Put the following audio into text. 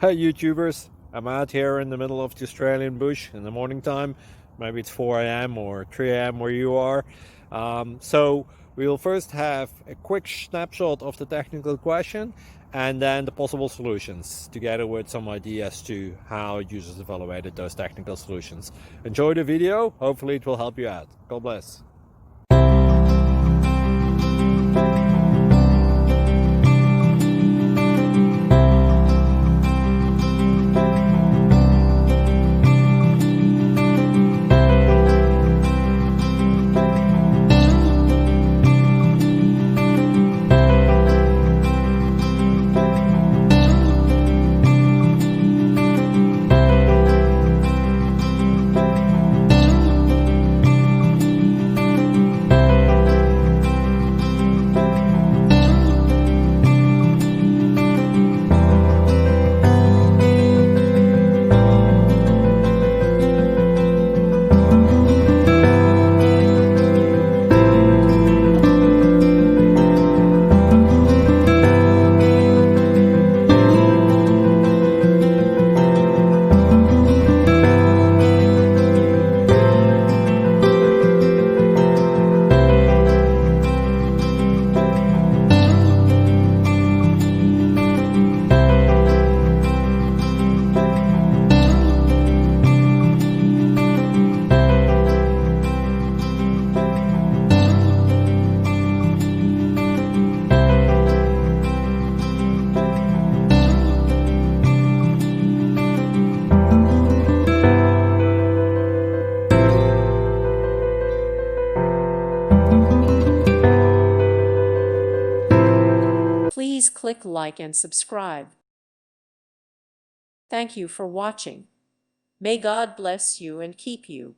Hey YouTubers, I'm out here in the middle of the Australian bush in the morning time. Maybe it's 4 a.m. or 3 a.m. where you are. So we will first have a quick snapshot of the technical question and then the possible solutions, together with some ideas to how users evaluated those technical solutions. Enjoy the video, hopefully it will help you out. God bless. Please click like and subscribe. Thank you for watching. May God bless you and keep you.